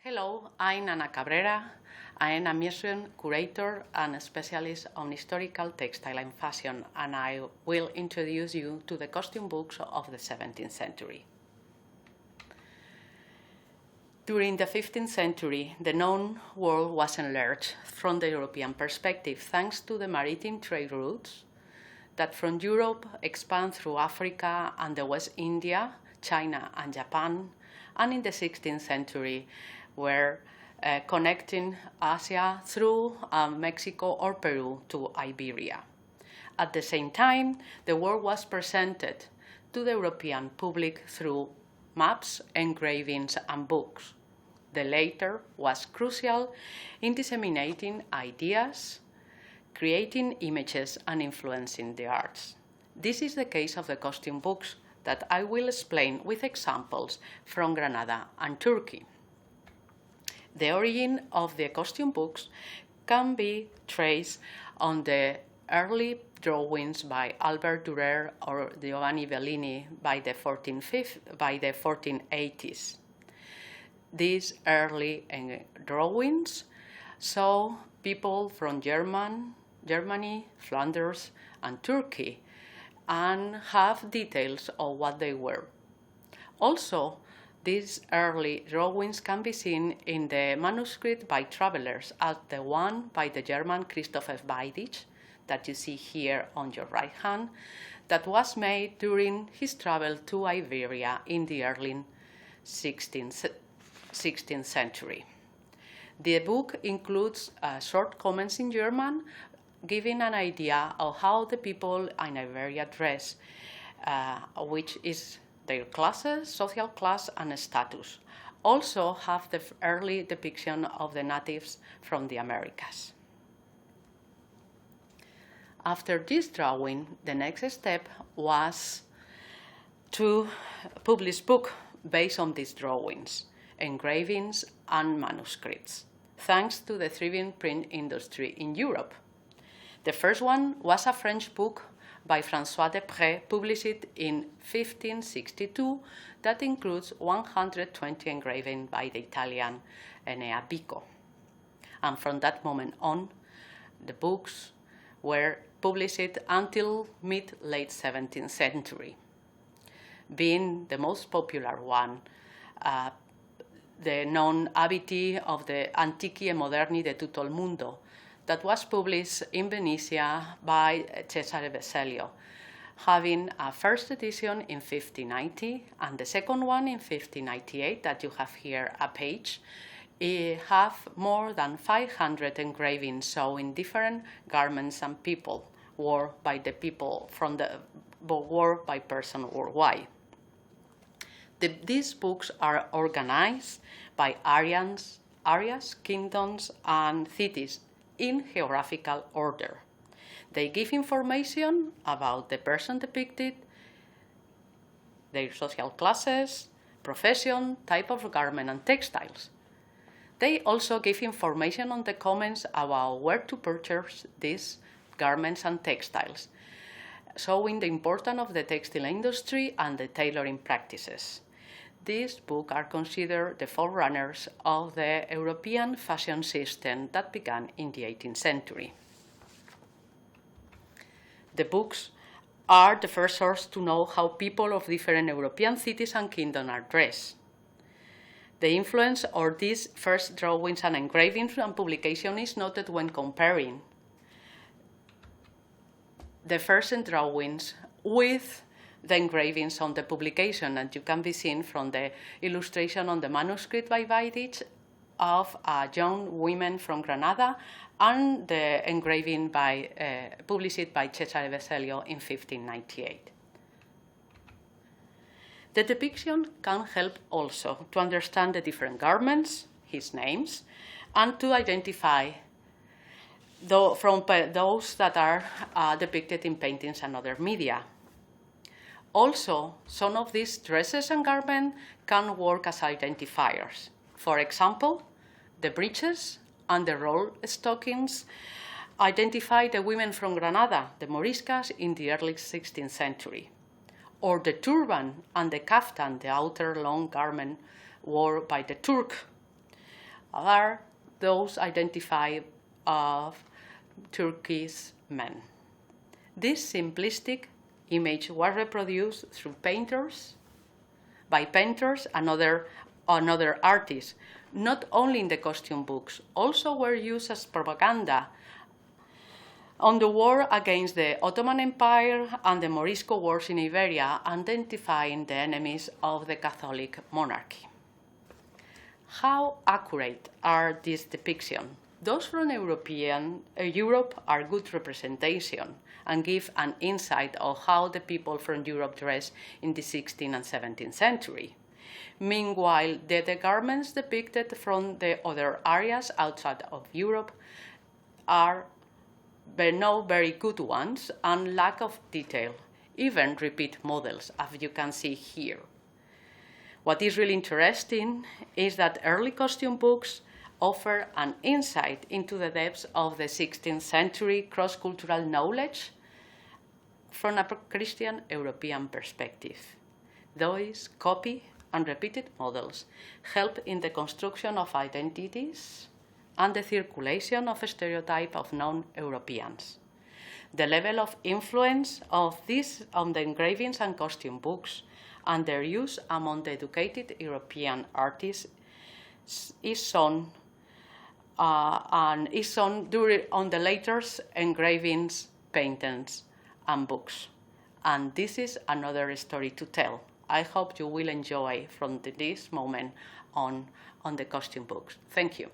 Hello, I'm Ana Cabrera. I am a museum curator and a specialist on historical textile and fashion, and I will introduce you to the costume books of the 17th century. During the 15th century, the known world was enlarged from the European perspective thanks to the maritime trade routes that from Europe expand through Africa and the West India, China and Japan, and in the 16th century were connecting Asia through Mexico or Peru to Iberia. At the same time, the world was presented to the European public through maps, engravings, and books. The latter was crucial in disseminating ideas, creating images, and influencing the arts. This is the case of the costume books that I will explain with examples from Granada and Turkey. The origin of the costume books can be traced on the early drawings by Albert Dürer or Giovanni Bellini by the 1480s. These early drawings saw people from Germany, Flanders, and Turkey, and have details of what they were. Also, these early drawings can be seen in the manuscript by travelers, as the one by the German Christoph Weidich, that you see here on your right hand, that was made during his travel to Iberia in the early 16th century. The book includes short comments in German, giving an idea of how the people in Iberia dress, which is their classes, social class, and status. Also have the early depiction of the natives from the Americas. After this drawing, the next step was to publish books based on these drawings, engravings, and manuscripts, thanks to the thriving print industry in Europe. The first one was a French book by François Desprez, published in 1562, that includes 120 engravings by the Italian Enea Bico. And from that moment on, the books were published until mid-late 17th century. Being the most popular one, the known Abiti of the Antichi e Moderni de tutto il mondo, that was published in Venetia by Cesare Vecellio, having a first edition in 1590 and the second one in 1598 that you have here a page. It have more than 500 engravings showing different garments and people worn by the people from the worn by person worldwide. These books are organized by areas, kingdoms, and cities in geographical order. They give information about the person depicted, their social classes, profession, type of garment, and textiles. They also give information on the comments about where to purchase these garments and textiles, showing the importance of the textile industry and the tailoring practices. These books are considered the forerunners of the European fashion system that began in the 18th century. The books are the first source to know how people of different European cities and kingdoms are dressed. The influence of these first drawings and engravings and publication is noted when comparing the first drawings with the engravings on the publication, and you can be seen from the illustration on the manuscript by Weidich of young women from Granada and the engraving published by Cesare Vecellio in 1598. The depiction can help also to understand the different garments, his names, and to identify from those that are depicted in paintings and other media. Also, some of these dresses and garments can work as identifiers. For example, the breeches and the roll stockings identify the women from Granada, the moriscas, in the early 16th century. or the turban and the kaftan, the outer long garment worn by the Turk, are those identified of Turkish men. This simplistic image was reproduced through by painters and other artists, not only in the costume books, also were used as propaganda on the war against the Ottoman Empire and the Morisco wars in Iberia, identifying the enemies of the Catholic monarchy. How accurate are these depictions? Those from Europe are good representation and give an insight of how the people from Europe dressed in the 16th and 17th century. Meanwhile, the garments depicted from the other areas outside of Europe are no very good ones and lack of detail, even repeat models, as you can see here. What is really interesting is that early costume books offer an insight into the depths of the 16th century cross-cultural knowledge from a Christian European perspective. Those copy and repeated models help in the construction of identities and the circulation of stereotypes of non-Europeans. The level of influence of these on the engravings and costume books and their use among the educated European artists is shown on the latest engravings, paintings, and books. And this is another story to tell. I hope you will enjoy from this moment on the costume books. Thank you.